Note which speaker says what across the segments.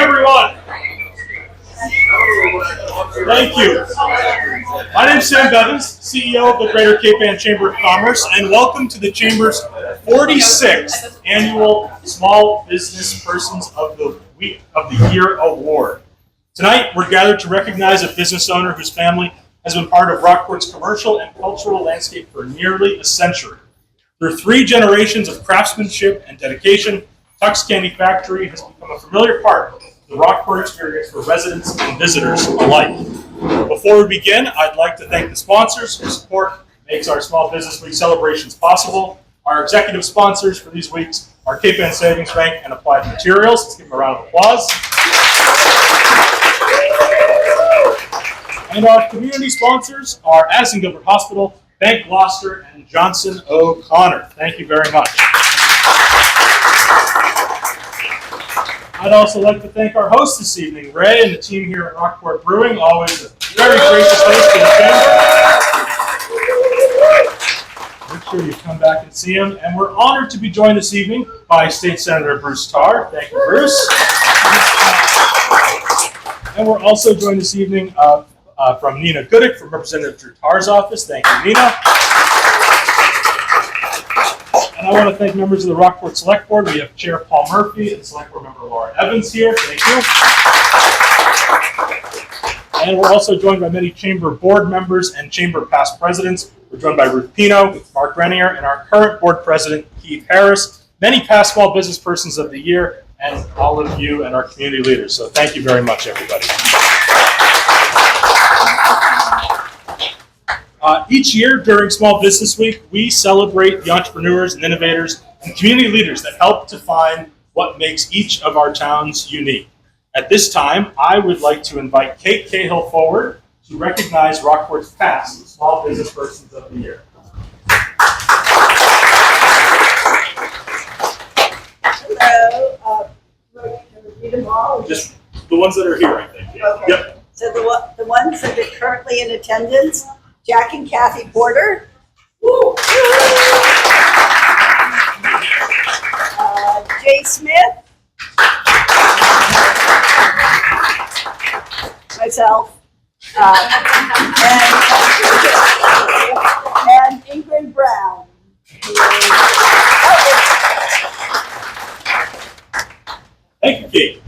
Speaker 1: everyone. Thank you. My name is Sam Bevins, CEO of the Greater Cape Ann Chamber of Commerce, and welcome to the Chamber's 46th Annual Small Business Persons of the Year Award. Tonight, we're gathered to recognize a business owner whose family has been part of Rockport's commercial and cultural landscape for nearly a century. Through 3 generations of craftsmanship and dedication, Tuck's Candy Factory has become a familiar part of the Rockport experience for residents and visitors alike. Before we begin, I'd like to thank the sponsors whose support makes our Small Business Week celebrations possible. Our executive sponsors for these weeks are Cape Ann Savings Bank and Applied Materials. Let's give them a round of applause. And our community sponsors are Addison Gilbert Hospital, Bank Gloucester, and Johnson O'Connor. Thank you very much. I'd also like to thank our host this evening, Ray, and the team here at Rockport Brewing. Always a very gracious host to the chamber. Make sure you come back and see him. And we're honored to be joined this evening by State Senator Bruce Tarr. Thank you, Bruce. And we're also joined this evening from Nina Goodick from Representative Drew Tarr's office. Thank you, Nina. And I want to thank members of the Rockport Select Board. We have Chair Paul Murphy and Select Board Member Laura Evans here. Thank you. And we're also joined by many Chamber board members and Chamber past presidents. We're joined by Ruth Pino, Mark Renier, and our current board president, Keith Harris, many past Small Business Persons of the Year, and all of you and our community leaders. So thank you very much, everybody. Each year during Small Business Week, we celebrate the entrepreneurs and innovators and community leaders that help define what makes each of our towns unique. At this time, I would like to invite Kate Cahill forward to recognize Rockport's past Small Business Persons of the Year.
Speaker 2: Hello. Can we read them all?
Speaker 1: Just the ones that are here, I think. Yeah.
Speaker 2: Okay.
Speaker 1: Yep.
Speaker 2: So the ones that are currently in attendance, Jack and Kathy Porter. Woo. Jay Smith. Myself. And Ingrid Brown.
Speaker 1: Thank you, Kate.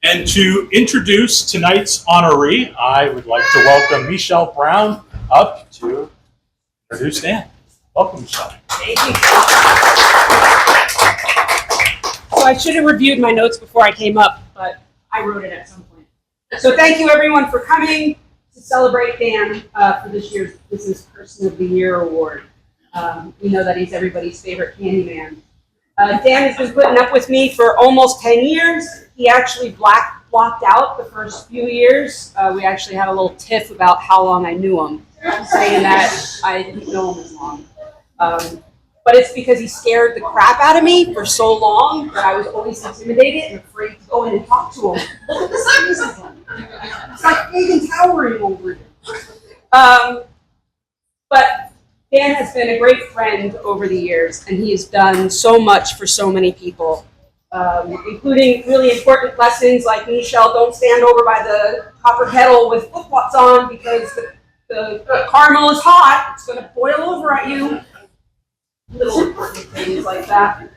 Speaker 1: And to introduce tonight's honoree, I would like to welcome Michelle Brown up to introduce Dan. Welcome, Michelle.
Speaker 3: Thank you. So I should have reviewed my notes before I came up, but I wrote it at some point. So thank you everyone for coming to celebrate Dan for this year's Business Person of the Year Award. We know that he's everybody's favorite candy man. Dan has been putting up with me for almost 10 years. He actually blocked out the first few years. We actually had a little tiff about how long I knew him, saying that I didn't know him as long. But it's because he scared the crap out of me for so long that I was always intimidated and afraid to go in and talk to him. Look at the size of him. It's like big and towering over here. But Dan has been a great friend over the years, and he has done so much for so many people, including really important lessons like, Michelle, don't stand over by the copper kettle with flip-flops on because the caramel is hot. It's going to boil over at you. Little important things like that.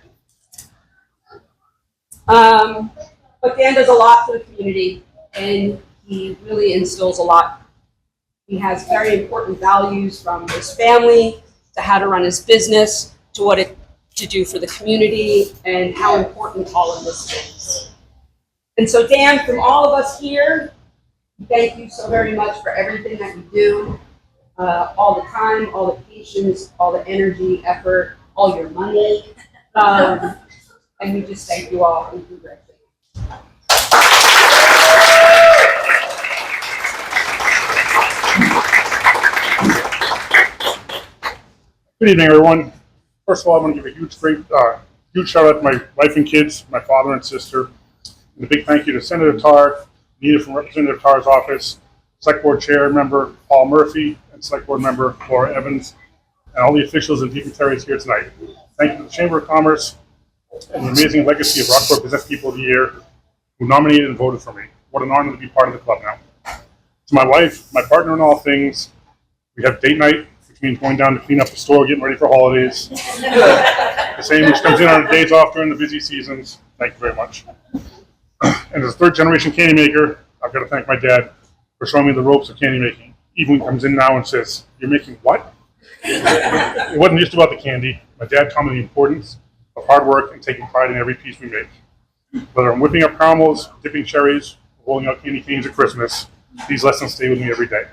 Speaker 3: But Dan does a lot for the community, and he really instills a lot. He has very important values, from his family to how to run his business to what to do for the community and how important all of this is. And so Dan, from all of us here, thank you so very much for everything that you do, all the time, all the patience, all the energy, effort, all your money. And we just thank you all and congratulate you.
Speaker 4: Good evening, everyone. First of all, I want to give a huge shout out to my wife and kids, my father and sister, and a big thank you to Senator Tarr, Nina from Representative Tarr's office, Select Board Chair Member Paul Murphy, and Select Board Member Laura Evans, and all the officials and dignitaries here tonight. Thank you to the Chamber of Commerce and the amazing legacy of Rockport Business People of the Year. who nominated and voted for me. What an honor to be part of the club now. To my wife, my partner in all things, we have date night, which means going down to clean up the store, getting ready for holidays. The same which comes in on our days off during the busy seasons. Thank you very much. And as a third generation candy maker, I've got to thank my dad for showing me the ropes of candy making. Even when he comes in now and says, "You're making what?" It wasn't just about the candy. My dad taught me the importance of hard work and taking pride in every piece we make. Whether I'm whipping up caramels, dipping cherries, or rolling out candy canes at Christmas, these lessons stay with me every day.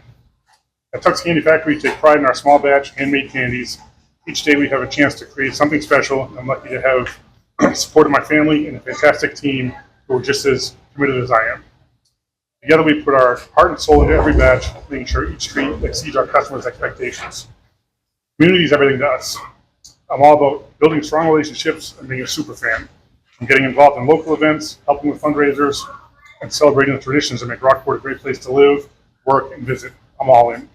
Speaker 4: At Tuck's Candy Factory, we take pride in our small batch handmade candies. Each day we have a chance to create something special. I'm lucky to have support of my family and a fantastic team who are just as committed as I am. Together we put our heart and soul into every batch, making sure each treat exceeds our customers' expectations. Community is everything to us. I'm all about building strong relationships and being a super fan. I'm getting involved in local events, helping with fundraisers, and celebrating the traditions that make Rockport a great place to live, work, and visit. I'm all in.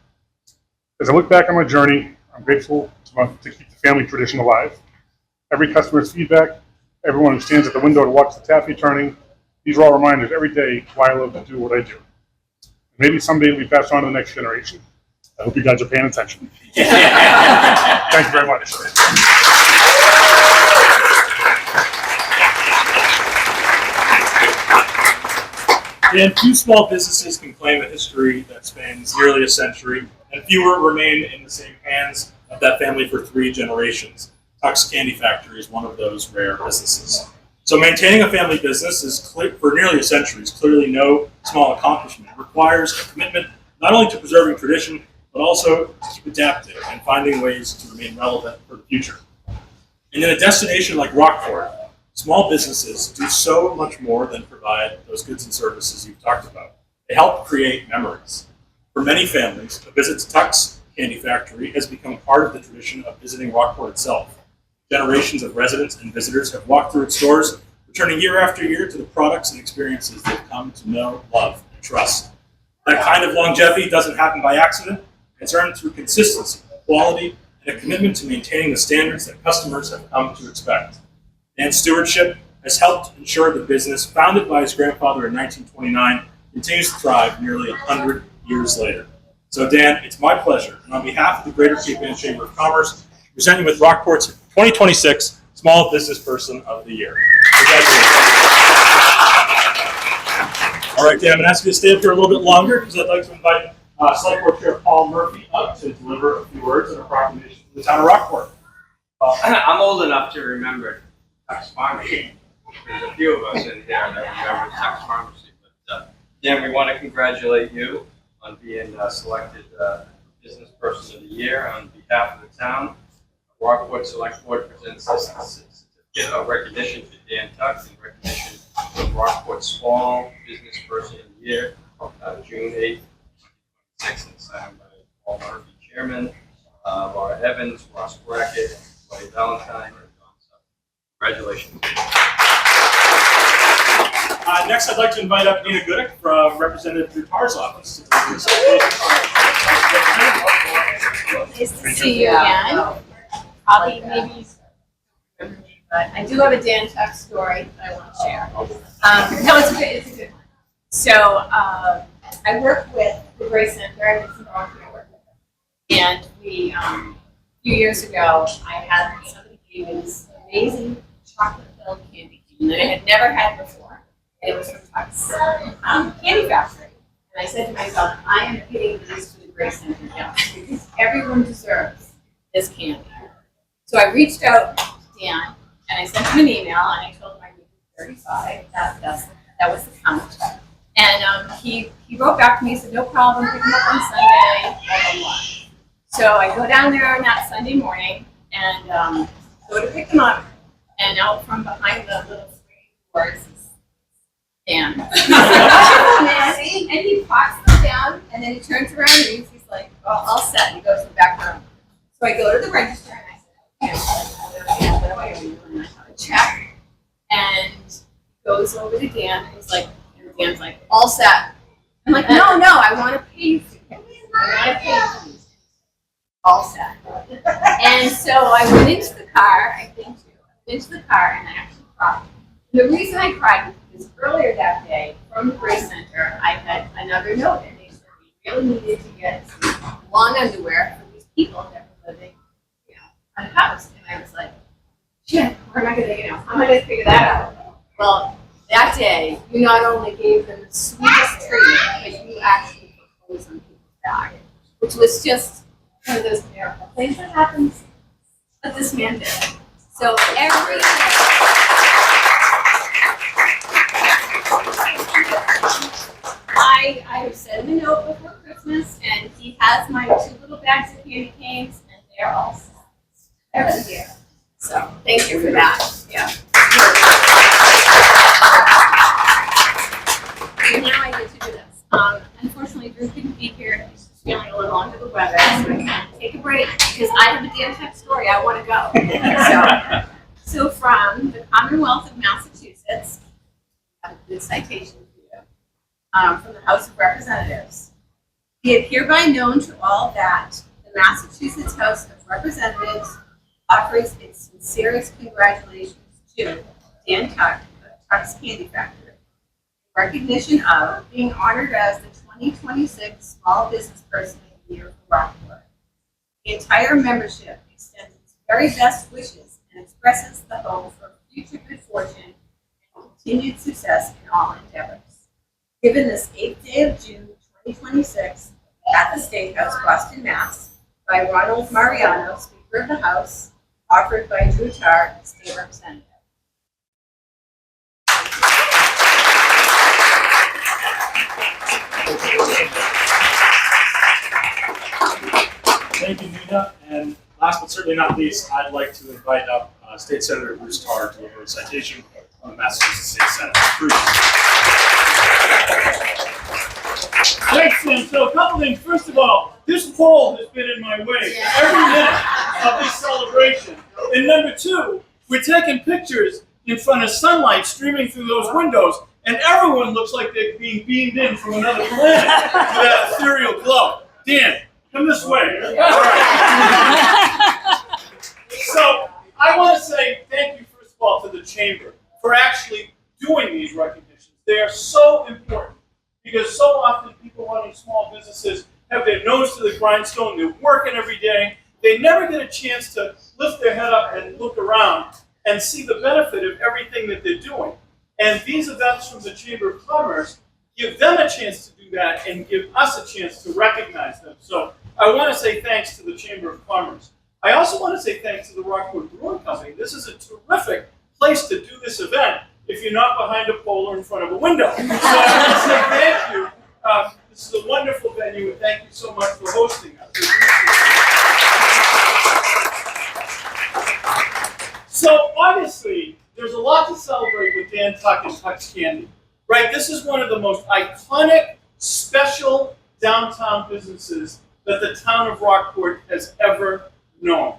Speaker 4: As I look back on my journey, I'm grateful to keep the family tradition alive. Every customer's feedback, everyone who stands at the window to watch the taffy turning, these are all reminders every day why I love to do what I do. Maybe someday it'll be passed on to the next generation. I hope you guys are paying attention. Thank you very much.
Speaker 1: And few small businesses can claim a history that spans nearly a century, and fewer remain in the same hands of that family for 3 generations. Tuck's Candy Factory is one of those rare businesses. So maintaining a family business for nearly a century is clearly no small accomplishment. It requires a commitment not only to preserving tradition, but also to keep adapting and finding ways to remain relevant for the future. And in a destination like Rockport, small businesses do so much more than provide those goods and services you've talked about. They help create memories. For many families, a visit to Tuck's Candy Factory has become part of the tradition of visiting Rockport itself. Generations of residents and visitors have walked through its stores, returning year after year to the products and experiences they've come to know, love, and trust. That kind of longevity doesn't happen by accident. It's earned through consistency, quality, and a commitment to maintaining the standards that customers have come to expect. Dan's stewardship has helped ensure the business, founded by his grandfather in 1929, continues to thrive nearly 100 years later. So Dan, it's my pleasure, and on behalf of the Greater Cape Ann Chamber of Commerce, to present you with Rockport's 2026 Small Business Person of the Year. Congratulations. All right, Dan, I'm going to ask you to stay up here a little bit longer because I'd like to invite Select Board Chair Paul Murphy up to deliver a few words and a proclamation from the town of Rockport.
Speaker 5: I'm old enough to remember Tuck's Pharmacy. There's a few of us in here that remember Tuck's Pharmacy. But Dan, we want to congratulate you on being selected Business Person of the Year on behalf of the town. Rockport Select Board presents this certificate of recognition to Dan Tuck in recognition of Rockport Small Business Person of the Year, June 8th, 2026, and signed by Paul Murphy, Chairman, Laura Evans, Ross Brackett, Clay Valentine, and Don Sutton. Congratulations.
Speaker 1: Next, I'd like to invite up Nina Goodick from Representative Dutar's office.
Speaker 6: Nice to see you again. Probably maybe remember me, but I do have a Dan Tuck story that I want to share. No, it's a good one. So I work with the Gray Center. I did some volunteer work with them. And we, a few years ago, I had somebody gave me this amazing chocolate-filled candy cane that I had never had before. And it was from Tuck's Candy Factory. And I said to myself, I am getting this to the Gray Center now because everyone deserves this candy. So I reached out to Dan and I sent him an email and I told him I would do 35. That was the count. And he wrote back to me and said, no problem, pick him up on Sunday, blah, blah, blah. So I go down there on that Sunday morning and go to pick them up, and out from behind the little screen doors is Dan. And he pops them down, and then he turns around and he's like, oh, all set, and he goes to the back room. So I go to the register and I said, okay, what do I owe you? And I have a check. And he goes over to Dan and he's like, and Dan's like, all set. I'm like, no, I want to pay you for this. I want to pay you for these. All set. And so I went into the car, I went into the car and I actually cried. And the reason I cried was because earlier that day, from the Grace Center, I had another note, and they said we really needed to get some long underwear for these people that were living, on a house. And I was like, shit, where am I gonna, how am I gonna figure that out? Well, that day, you not only gave them the sweetest treat, but you actually proposed on people's back, which was just one of those miracle things that happens. But this man did. So every I have sent him a note before Christmas, and he has my 2 little bags of candy canes, and they're all set. Every year. So thank you for that. Yeah. And now I get to do this. Unfortunately, Drew couldn't be here. He's just feeling a little under the weather, so I can take a break because I have a damn tech story. I want to go. So from the Commonwealth of Massachusetts, I have this citation for you from the House of Representatives. Be it hereby known to all that the Massachusetts House of Representatives offers its sincerest congratulations to Dan Tuck of Tuck's Candy Factory, in recognition of being honored as the 2026 Small Business Person of the Year for Rockport. The entire membership extends its very best wishes and expresses the hope for future good fortune and continued success in all endeavors. Given this 8th day of June 2026 at the State House, Boston, Mass, by Ronald Mariano, Speaker of the House, offered by Drew Tarr, State Representative.
Speaker 1: Thank you, Nina. And last but certainly not least, I'd like to invite up State Senator Bruce Tarr to deliver a citation on the Massachusetts State Senate. Bruce.
Speaker 7: Thanks, Sam. So a couple things. First of all, this pole has been in my way every minute of this celebration. And number 2, we're taking pictures in front of sunlight streaming through those windows, and everyone looks like they're being beamed in from another planet with that ethereal glow. Dan, come this way. All right. So I want to say thank you, first of all, to the Chamber for actually doing these recognitions. They are so important because so often people running small businesses have their nose to the grindstone. They're working every day. They never get a chance to lift their head up and look around and see the benefit of everything that they're doing. And these events from the Chamber of Commerce give them a chance to do that and give us a chance to recognize them. So I want to say thanks to the Chamber of Commerce. I also want to say thanks to the Rockport Brewing Company. This is a terrific place to do this event if you're not behind a pole or in front of a window. So I want to say thank you. This is a wonderful venue, and thank you so much for hosting us. So obviously, there's a lot to celebrate with Dan Tuck and Tuck's Candy, right? This is one of the most iconic, special downtown businesses that the town of Rockport has ever known.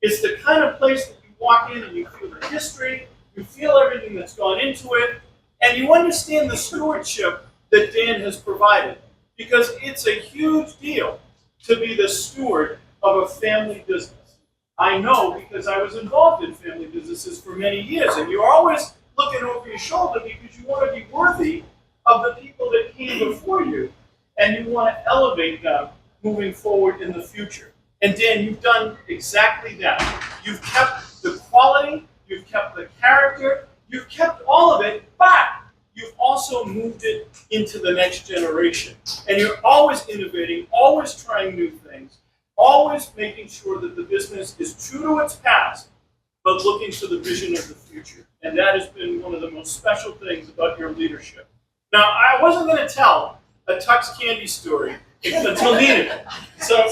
Speaker 7: It's the kind of place that you walk in and you feel the history, you feel everything that's gone into it, and you understand the stewardship that Dan has provided, because it's a huge deal to be the steward of a family business. I know because I was involved in family businesses for many years, and you're always looking over your shoulder because you want to be worthy of the people that came before you, and you want to elevate them moving forward in the future. And Dan, you've done exactly that. You've kept the quality, you've kept the character, you've kept all of it, but you've also moved it into the next generation. And you're always innovating, always trying new things, always making sure that the business is true to its past, but looking to the vision of the future. And that has been one of the most special things about your leadership. Now, I wasn't going to tell a Tuck's Candy story until needed. So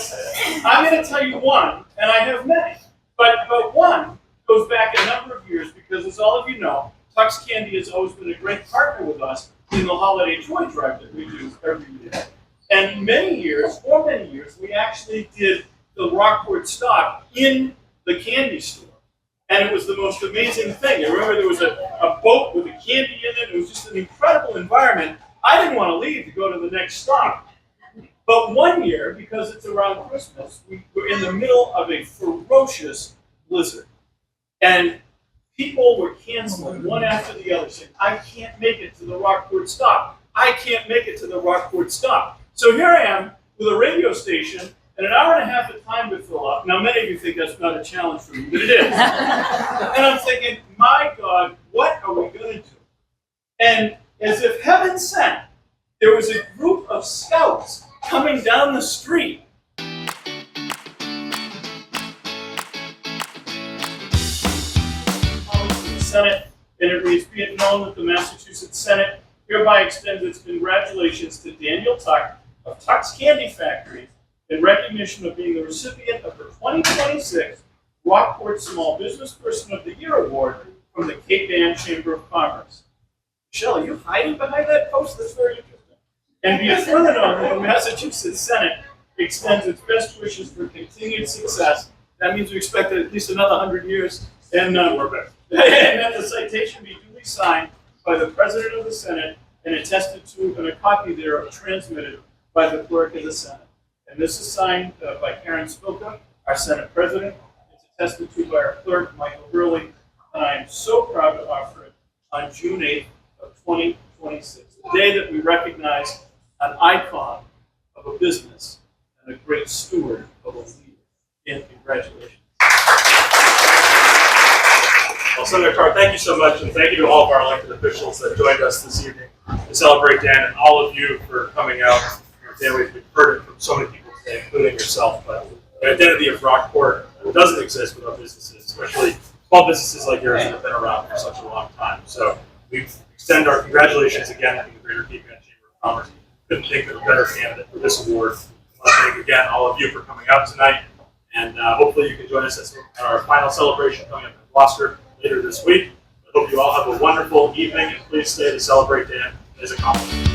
Speaker 7: I'm going to tell you one, and I have many. But one goes back a number of years because, as all of you know, Tuck's Candy has always been a great partner with us in the holiday toy drive that we do every year. And for many years, we actually did the Rockport stock in the candy store. And it was the most amazing thing. I remember there was a boat with a candy in it. It was just an incredible environment. I didn't want to leave to go to the next stop. But one year, because it's around Christmas, we were in the middle of a ferocious blizzard. And people were canceling one after the other, saying, I can't make it to the Rockport stop. I can't make it to the Rockport stop. So here I am with a radio station and an hour and a half of time to fill up. Now, many of you think that's not a challenge for me, but it is. And I'm thinking, my God, what are we going to do? And as if heaven sent, there was a group of scouts coming down the street. Senate, and it reads, be it known that the Massachusetts Senate hereby extends its congratulations to Daniel Tuck of Tuck's Candy Factory in recognition of being the recipient of the 2026 Rockport Small Business Person of the Year Award from the Cape Ann Chamber of Commerce. Michelle, are you hiding behind that post? That's very interesting. And be it further known that the Massachusetts Senate extends its best wishes for continued success. That means we expect at least another 100 years. And that the citation be duly signed by the President of the Senate and attested to, and a copy thereof transmitted by the Clerk of the Senate. And this is signed by Karen Spilka, our Senate President. It's attested to by our Clerk, Michael Hurley. And I am so proud to offer it on June 8th of 2026, the day that we recognize an icon of a business and a great steward of a leader. And congratulations.
Speaker 1: Well, Senator Carr, thank you so much, and thank you to all of our elected officials that joined us this evening to celebrate Dan, and all of you for coming out. Dan, we've heard it from so many people today, including yourself, but the identity of Rockport doesn't exist without businesses, especially small businesses like yours that have been around for such a long time. So we extend our congratulations again to the Greater Cape Ann Chamber of Commerce. Couldn't think of a better candidate for this award. I want to thank again all of you for coming out tonight, and hopefully you can join us at our final celebration coming up in Gloucester later this week. I hope you all have a wonderful evening, and please stay to celebrate Dan as a compliment.